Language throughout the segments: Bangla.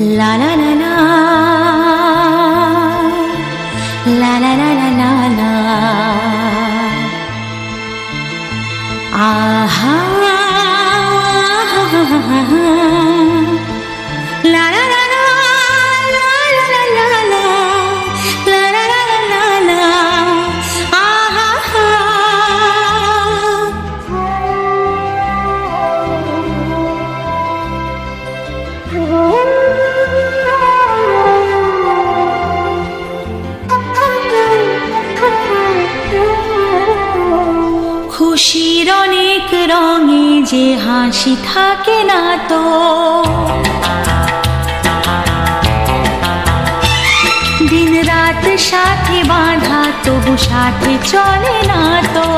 La la la la, la la la la la la. Aha, la la la la, la la la la la, la la la la la. Aha. খুশির অনেক রঙে যে হাসি থাকে না তো, দিন রাত সাথে বাঁধা তবু সাথে চলে না তো।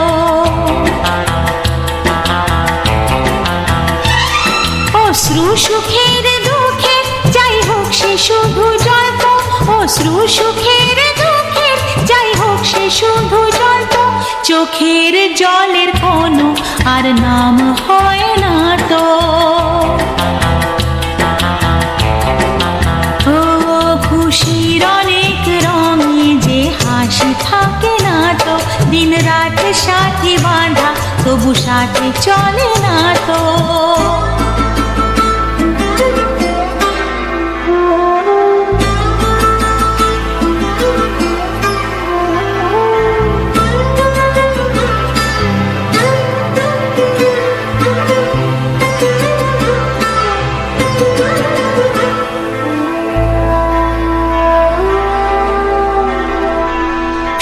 অশ্রু সুখের দুঃখে যাই হোক সে শুধু জলত, অশ্রু সুখের দুঃখে যাই হোক সে শুধু জলত। চোখের জলের কোনো আর নাম হয় না তো। ও খুশির অনেক রঙে যে হাসি থাকে না তো, দিন রাত সাথে বাঁধা তবু সাথে চলে না তো।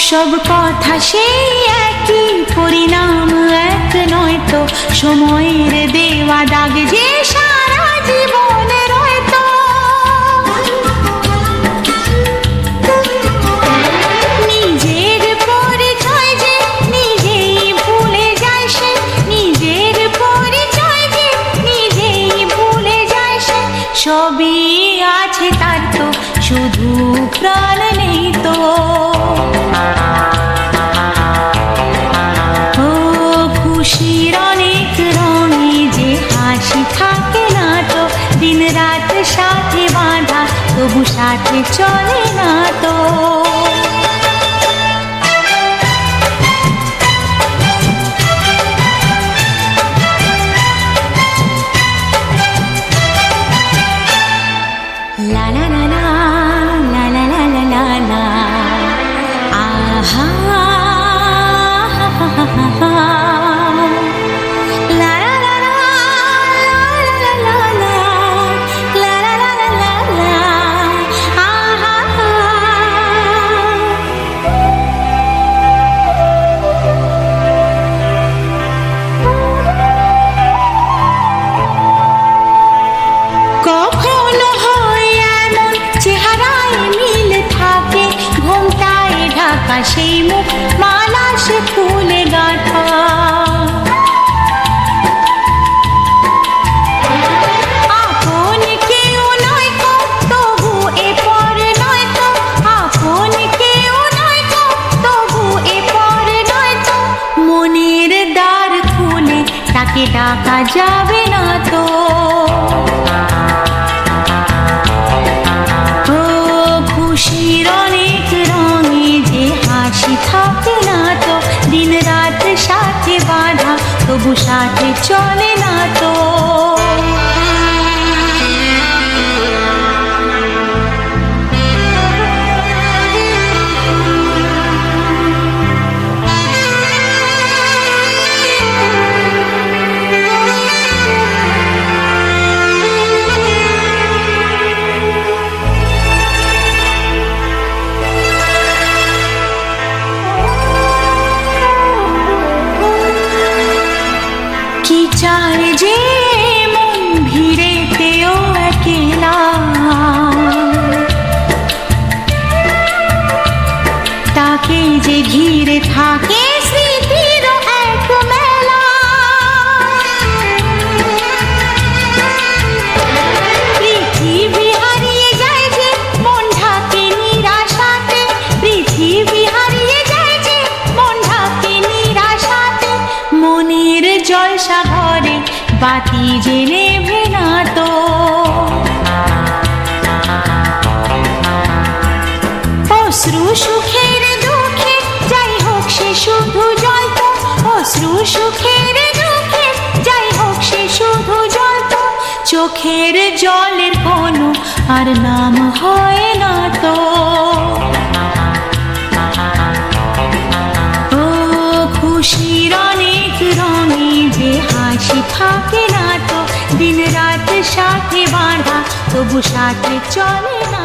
সব কথা সেই একই, পরিণাম এক নয় তো। সময়ের দেওয়া দাগ যে সারা জীবনে রয়তো। নিজের পরিচয় যে নিজেই ভুলে যায় সে, নিজের পরিচয় যে নিজেই ভুলে যায় সে। সবই আছে তার তো, শুধু প্রাণ নেই তো। খুশির অনেক রঙে যে হাসি থাকে না তো, দিন রাত সাথে বাঁধা তবু সাথে চলে না তো। La la la la, la la la la la la. Aha. কখনো হয় এমন চেহারায় মিল থাকে, ঘোমটায় ঢাকা সেই মুখ মালা সে ফুলে গাঁথা। আপন কেউ নয় তো তবু এ পর নয় তো, আপন কেউ নয় তো তবু এ পর নয় তো। মনের দ্বার খুলে তাকে ডাকা যাবে না তো। খুশির অনেক রঙে যে হাসি থাকে না তো, দিন রাত সাথে বাঁধা তবু সাথে চলে না তো। কি চায় যে মন ভিড়েতেও একলা, তাকে যে ঘিরে থাকে স্মৃতির এক মেলা। পৃথিবী হারিয়ে যায় যে মন ঢাকে নিরাশাতে, পৃথিবী হারিয়ে যায় যে মন ঢাকে নিরাশাতে। মনের জলসা ঘরে বাতি যে নেভে না তো। অশ্রু সুখের দুঃখের যাই হোক সে শুধু জল তো চোখের জলের কোনো আর নাম হয় না তো ও খুশির অনেক রঙে যে হাসি থাকে না তো দিন রাত সাথে বাঁধা তবু সাথে চলে না